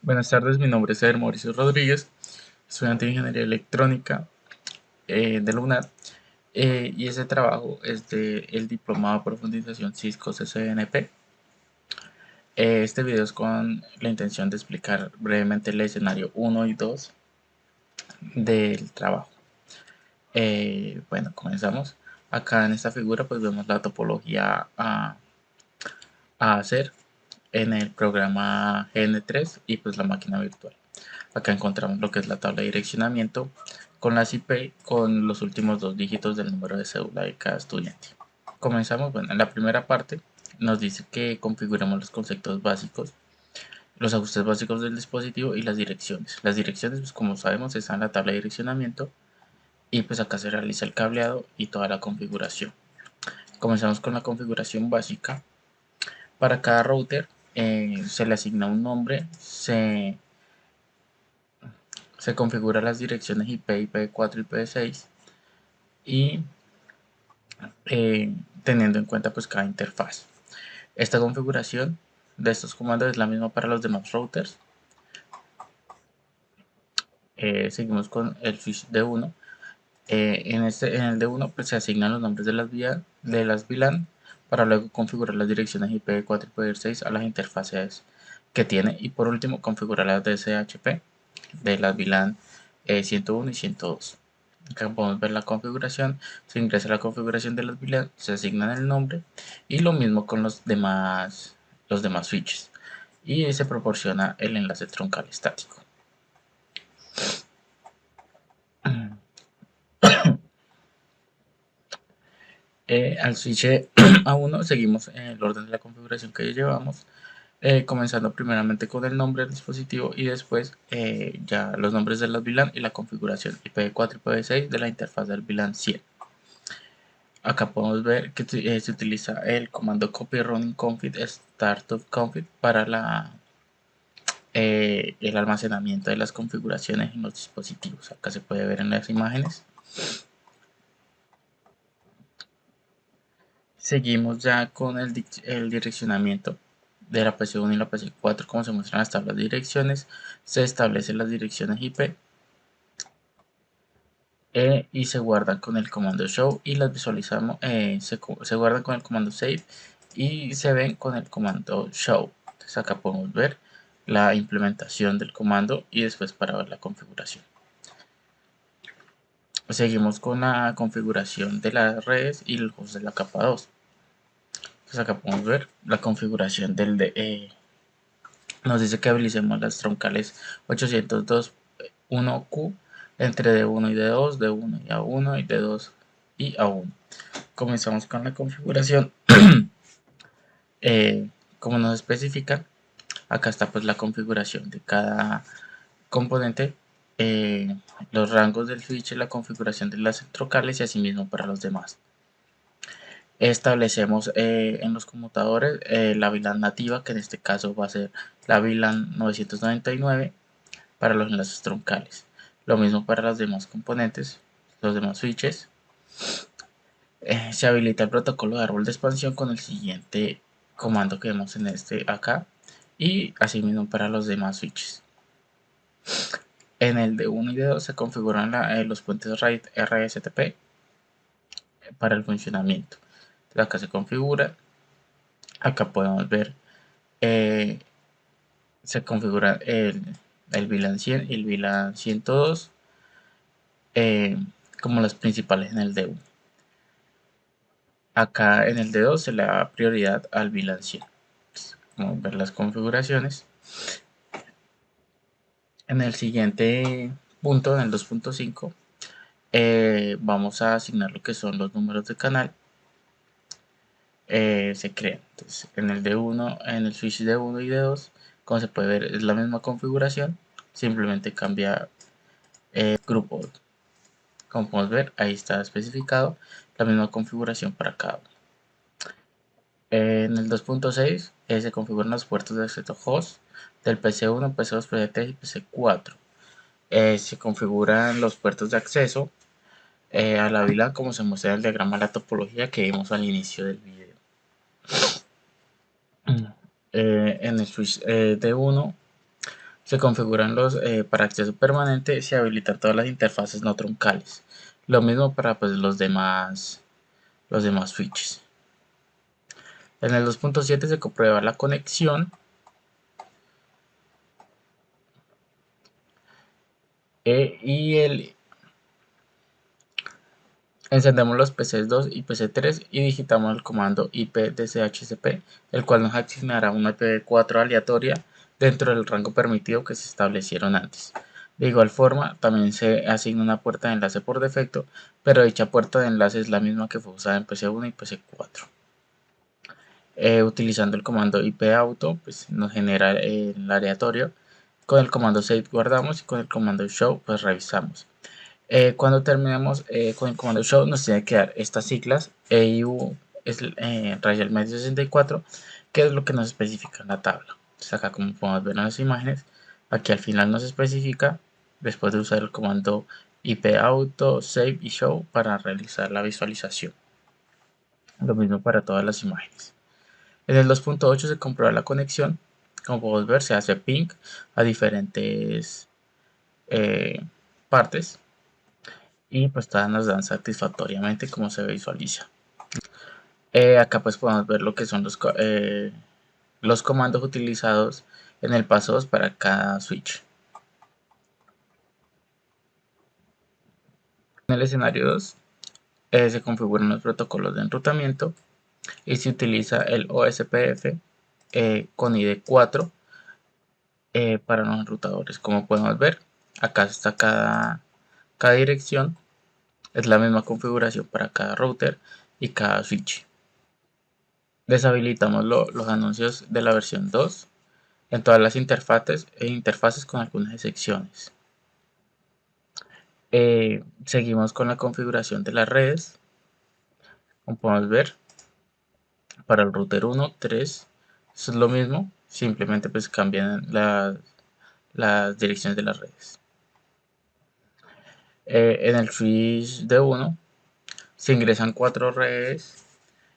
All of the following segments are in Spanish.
Buenas tardes, mi nombre es Eder Mauricio Rodríguez, estudiante de Ingeniería Electrónica de la UNAD, y ese trabajo es del Diplomado de Profundización Cisco CCNP. Este video es con la intención de explicar brevemente el escenario 1 y 2 del trabajo. Bueno, comenzamos. Acá en esta figura pues vemos la topología a hacer en el programa GN3 y pues la máquina virtual. Acá encontramos lo que es la tabla de direccionamiento con las IP con los últimos dos dígitos del número de cédula de cada estudiante. Comenzamos, bueno, en la primera parte nos dice que configuremos los conceptos básicos, los ajustes básicos del dispositivo y las direcciones. Las direcciones, pues como sabemos, están en la tabla de direccionamiento y pues acá se realiza el cableado y toda la configuración. Comenzamos con la configuración básica. Para cada router se le asigna un nombre, se configura las direcciones IP, IP4 y IP6 y teniendo en cuenta pues cada interfaz. Esta configuración de estos comandos es la misma para los demás routers. Seguimos con el switch D1. En el D1 pues, se asignan los nombres de las VLAN para luego configurar las direcciones IP4 y IP6 a las interfaces que tiene, y por último configurar las DSHP de las VLAN 101 y 102. Acá podemos ver la configuración, se ingresa la configuración de las VLAN, se asignan el nombre y lo mismo con los demás switches, y se proporciona el enlace troncal estático. Al switch A1 seguimos en el orden de la configuración que ya llevamos, comenzando primeramente con el nombre del dispositivo y después ya los nombres de las VLAN y la configuración IPv4 y IPv6 de la interfaz del VLAN 100. Acá podemos ver que se utiliza el comando copy running config startup config para el almacenamiento de las configuraciones en los dispositivos. Acá se puede ver en las imágenes. Seguimos ya con el direccionamiento de la PC1 y la PC4, como se muestran las tablas de direcciones. Se establecen las direcciones IP y se guardan con el comando show, y las visualizamos, se guardan con el comando save y se ven con el comando show. Entonces acá podemos ver la implementación del comando y después para ver la configuración. Seguimos con la configuración de las redes y el host de la capa 2. Entonces acá podemos ver la configuración nos dice que habilicemos las troncales 802.1q entre D1 y D2, D1 y A1 y D2 y A1. Comenzamos con la configuración. Como nos especifica, acá está pues la configuración de cada componente, los rangos del switch, la configuración de las troncales y asimismo para los demás. Establecemos en los conmutadores la VLAN nativa, que en este caso va a ser la VLAN 999 para los enlaces troncales. Lo mismo para los demás componentes, los demás switches. Se habilita el protocolo de árbol de expansión con el siguiente comando que vemos en acá, y asimismo para los demás switches. En el D1 y D2 se configuran los puentes RAID RSTP para el funcionamiento. Entonces acá se configura. Acá podemos ver, se configura el VLAN 100 y el VLAN 102 como las principales en el D1. Acá en el D2 se le da prioridad al VLAN 100. Vamos a ver las configuraciones. En el siguiente punto, en el 2.5, vamos a asignar lo que son los números de canal. Se crean. Entonces, en el D1, en el switch D1 y D2, como se puede ver, es la misma configuración, simplemente cambia el grupo. Como podemos ver, ahí está especificado la misma configuración para cada uno. En el 2.6 se configuran los puertos de acceso host del PC1, PC2, PC3 y PC4. Se configuran los puertos de acceso a la VLAN como se muestra en el diagrama de la topología que vimos al inicio del video. En el switch D1 Se configuran para acceso permanente, se habilitan todas las interfaces no truncales. Lo mismo para pues, los demás switches. En el 2.7 se comprueba la conexión y encendemos los PCs 2 y PC 3 y digitamos el comando IP de DCHCP, el cual nos asignará una IPv4 aleatoria dentro del rango permitido que se establecieron antes. De igual forma, también se asigna una puerta de enlace por defecto, pero dicha puerta de enlace es la misma que fue usada en PC1 y PC4. Utilizando el comando ipauto, pues nos genera el aleatorio. Con el comando save guardamos y con el comando show pues revisamos. Cuando terminemos con el comando show nos tiene que dar estas siglas EIU es rayal medio 64, que es lo que nos especifica en la tabla. Entonces acá, como podemos ver en las imágenes, aquí al final nos especifica después de usar el comando ipauto, save y show para realizar la visualización. Lo mismo para todas las imágenes. En el 2.8 se comprueba la conexión. Como podemos ver, se hace ping a diferentes partes y pues todas nos dan satisfactoriamente como se visualiza. Acá pues podemos ver lo que son los comandos utilizados en el paso 2 para cada switch. En el escenario 2 se configuran los protocolos de enrutamiento y se utiliza el OSPF con ID 4 para los enrutadores. Como podemos ver, acá está cada dirección, es la misma configuración para cada router y cada switch. Deshabilitamos los anuncios de la versión 2 en todas las interfaces con algunas excepciones. Seguimos con la configuración de las redes. Como podemos ver, para el router 1, 3, es lo mismo, simplemente pues cambian las direcciones de las redes. En el switch de 1 se ingresan 4 redes,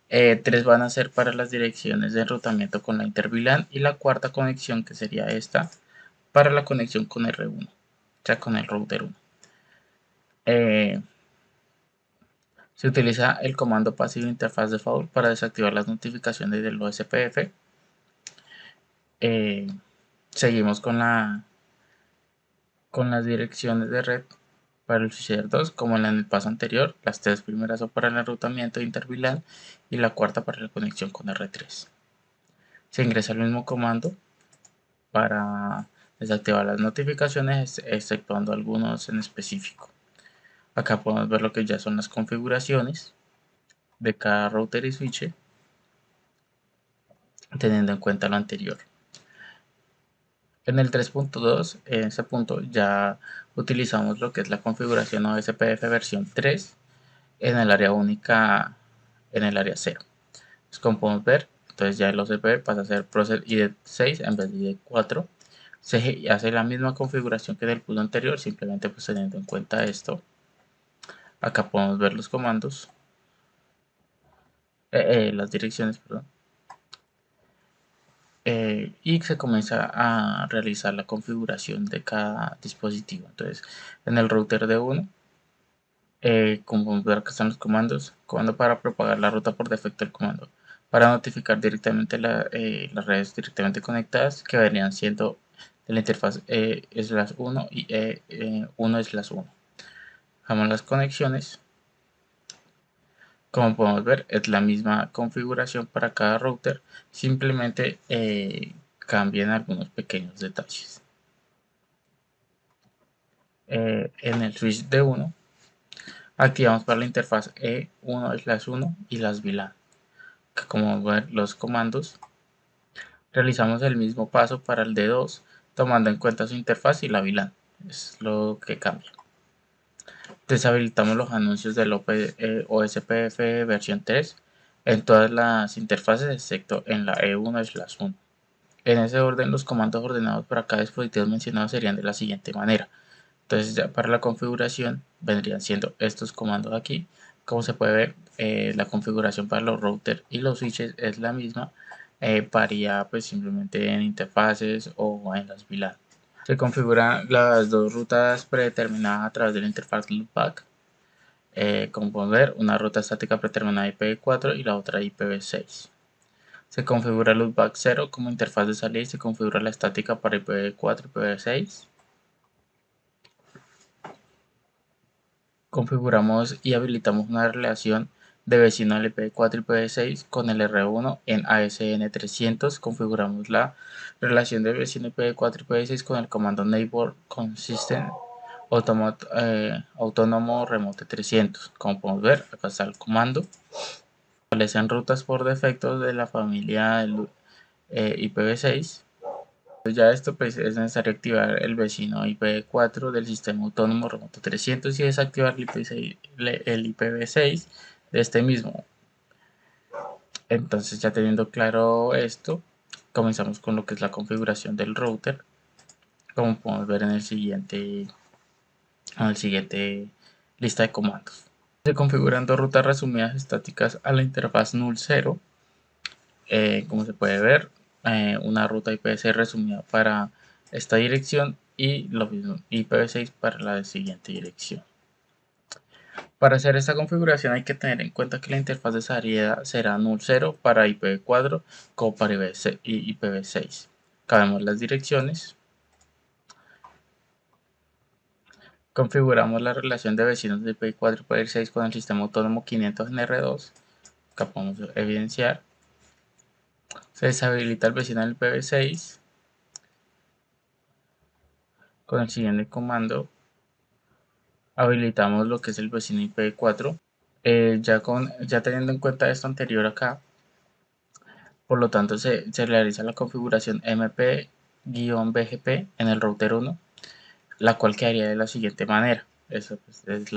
3 van a ser para las direcciones de enrutamiento con la Inter-VLAN y la cuarta conexión, que sería esta, para la conexión con R1, o sea, con el router 1. Se utiliza el comando passive interface default para desactivar las notificaciones del OSPF. Seguimos con las direcciones de red para el switcher 2, como en el paso anterior. Las 3 primeras son para el enrutamiento de Inter-VLAN y la cuarta para la conexión con R3. Se ingresa el mismo comando para desactivar las notificaciones, exceptuando algunos en específico. Acá podemos ver lo que ya son las configuraciones de cada router y switch, teniendo en cuenta lo anterior. En el 3.2, en este punto ya utilizamos lo que es la configuración OSPF versión 3 en el área única, en el área 0. Pues como podemos ver, entonces ya el OSPF pasa a ser Process ID 6 en vez de ID 4. Se hace la misma configuración que del punto anterior, simplemente pues teniendo en cuenta esto. Acá podemos ver los comandos, las direcciones, perdón. Y se comienza a realizar la configuración de cada dispositivo. Entonces, en el router de uno, como ver que están los comandos, comando para propagar la ruta por defecto del comando, para notificar directamente las redes directamente conectadas, que vendrían siendo de la interfaz /1 y 1/1. Dejamos las conexiones. Como podemos ver, es la misma configuración para cada router, simplemente cambian algunos pequeños detalles. En el switch de 1 activamos para la interfaz E1/1 y las VLAN. Como ver los comandos, realizamos el mismo paso para el D2, tomando en cuenta su interfaz y la VLAN. Es lo que cambia. Deshabilitamos los anuncios del OSPF versión 3 en todas las interfaces excepto en la E1/1. En ese orden, los comandos ordenados para cada dispositivo mencionado serían de la siguiente manera. Entonces, ya para la configuración vendrían siendo estos comandos aquí. Como se puede ver, la configuración para los routers y los switches es la misma. Varía pues simplemente en interfaces o en las VLAN. Se configuran las dos rutas predeterminadas a través de la interfaz loopback. Como podemos ver, una ruta estática predeterminada IPv4 y la otra IPv6. Se configura loopback 0 como interfaz de salida y se configura la estática para IPv4 y IPv6. Configuramos y habilitamos una relación de vecino del IPv4 y IPv6 con el R1 en ASN 300. Configuramos la relación de vecino IPv4 y IPv6 con el comando neighbor consistent autónomo remote 300. Como podemos ver, acá está el comando. Establecen rutas por defecto de la familia del IPv6. Ya esto pues es necesario activar el vecino IPv4 del sistema autónomo remoto 300 y desactivar el IPv6 de este mismo. Entonces, ya teniendo claro esto, comenzamos con lo que es la configuración del router, como podemos ver en el siguiente lista de comandos. Se configuran dos rutas resumidas estáticas a la interfaz null 0. Como se puede ver, una ruta IPv6 resumida para esta dirección y lo mismo IPv6 para la siguiente dirección. Para hacer esta configuración hay que tener en cuenta que la interfaz de salida será null 0 para IPv4 como para IPv6. Cambiamos las direcciones. Configuramos la relación de vecinos de IPv4 y IPv6 con el sistema autónomo 500 en R2. Acá podemos evidenciar. Se deshabilita el vecino del IPv6 con el siguiente comando. Habilitamos lo que es el vecino IPv4. Ya teniendo en cuenta esto anterior acá, por lo tanto se realiza la configuración mp-bgp en el router 1, la cual quedaría de la siguiente manera. Eso pues, es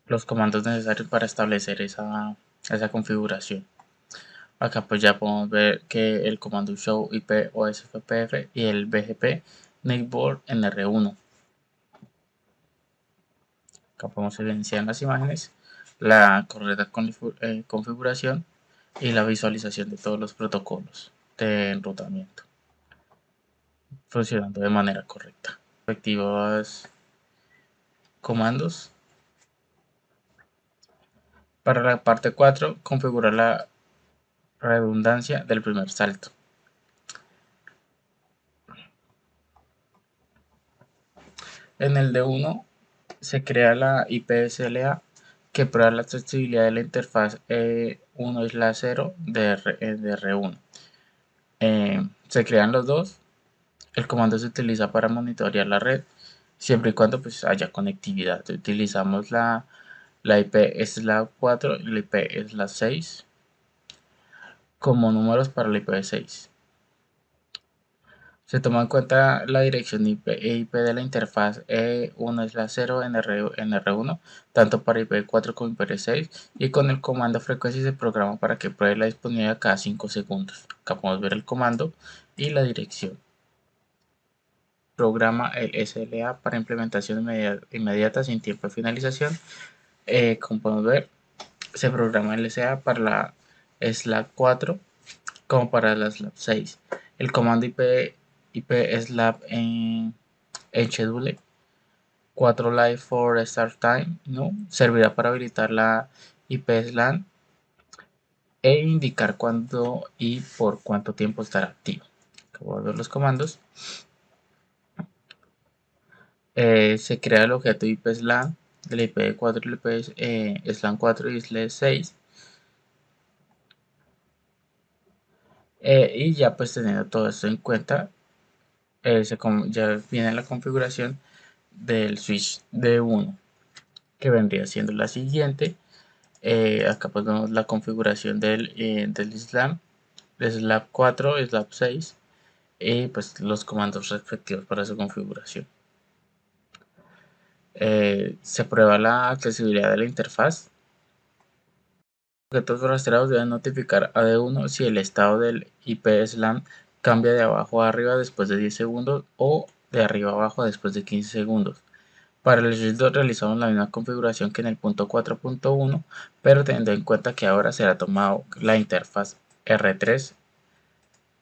los comandos necesarios para establecer esa configuración. Acá pues ya podemos ver que el comando show IP OSPF y el BGP neighbor en R1. Acá podemos evidenciar en las imágenes la correcta configuración y la visualización de todos los protocolos de enrutamiento funcionando de manera correcta. Respectivos comandos. Para la parte 4, configurar la redundancia del primer salto. En el D1 se crea la IPSLA que prueba la accesibilidad de la interfaz 1/0 de R1. Se crean los dos. El comando se utiliza para monitorear la red siempre y cuando pues, haya conectividad. Utilizamos la IP/4 y la IP/6 como números para la IPv6. Se toma en cuenta la dirección IP de la interfaz E1/0 en R1, tanto para IPv4 como IPv6, y con el comando frecuencia se programa para que pruebe la disponibilidad cada 5 segundos. Acá podemos ver el comando y la dirección. Programa el SLA para implementación inmediata sin tiempo de finalización. Como podemos ver, se programa el SLA para la SLAC 4 como para la SLAC 6. El comando IP slab en schedule 4 live for start time, ¿no? Servirá para habilitar la IP SLAN e indicar cuándo y por cuánto tiempo estará activo. Acabo de ver los comandos. Se crea el objeto IP SLAN del IP4 y el IP SLAN 4 y SLAN 6. Y ya pues teniendo todo esto en cuenta, ya viene la configuración del switch D1, que vendría siendo la siguiente. Acá pues vemos la configuración del SLAB 4, SLAB 6 y pues los comandos respectivos para su configuración. Se prueba la accesibilidad de la interfaz. Los objetos rastreados deben notificar a D1 si el estado del IP SLAM cambia de abajo a arriba después de 10 segundos o de arriba a abajo después de 15 segundos. Para el switch 2 realizamos la misma configuración que en el punto 4.1, pero teniendo en cuenta que ahora será tomado la interfaz R3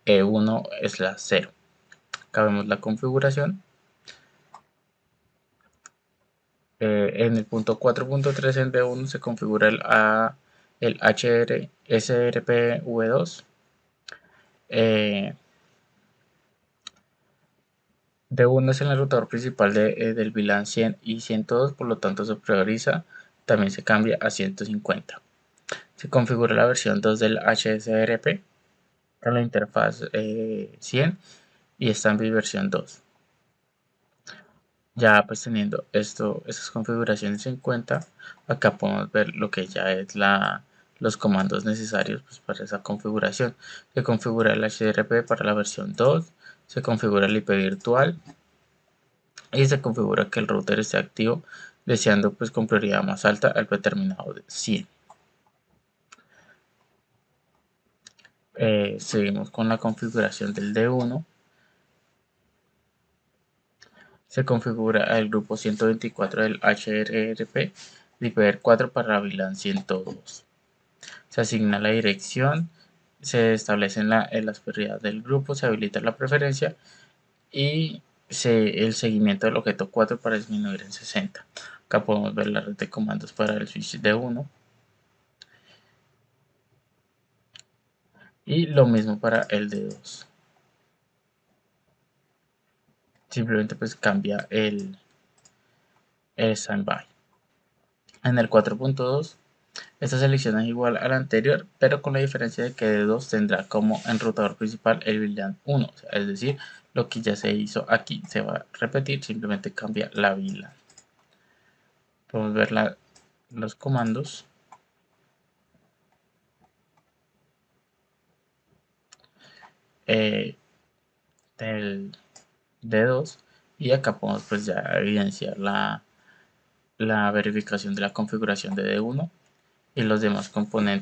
E1/0. Acá vemos la configuración. En el punto 4.3 en D1 se configura el HR SRPv2. D1 es el enrutador principal del VLAN 100 y 102, por lo tanto se prioriza, también se cambia a 150. Se configura la versión 2 del HSRP con la interfaz 100 y está en versión 2. Ya pues teniendo estas configuraciones en cuenta, acá podemos ver lo que ya es los comandos necesarios pues, para esa configuración. Se configura el HDRP para la versión 2, se configura el IP virtual y se configura que el router esté activo, deseando pues con prioridad más alta al predeterminado de 100. Seguimos con la configuración del D1. Se configura el grupo 124 del HRRP de IPv4 para VLAN 102. Se asigna la dirección, se establecen las prioridades del grupo, se habilita la preferencia y el seguimiento del objeto 4 para disminuir en 60. Acá podemos ver la red de comandos para el switch D1 y lo mismo para el D2. Simplemente pues cambia el standby. En el 4.2 esta selección es igual a la anterior, pero con la diferencia de que D2 tendrá como enrutador principal el VLAN 1, o sea, es decir, lo que ya se hizo aquí se va a repetir, simplemente cambia la VLAN. Podemos ver los comandos. Del D2 y acá podemos pues ya evidenciar la verificación de la configuración de D1 y los demás componentes.